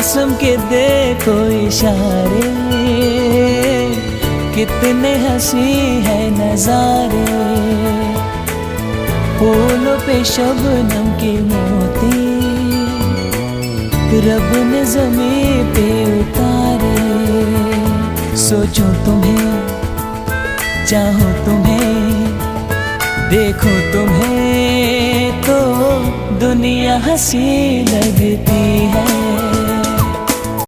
मौसम के देखो इशारे, कितने हंसी है नजारे। फूलों पे शबनम के मोती रब ने ज़मीं पे उतारे। सोचो तुम्हें, चाहो तुम्हें, देखो तुम्हें तो दुनिया हंसी लगती है।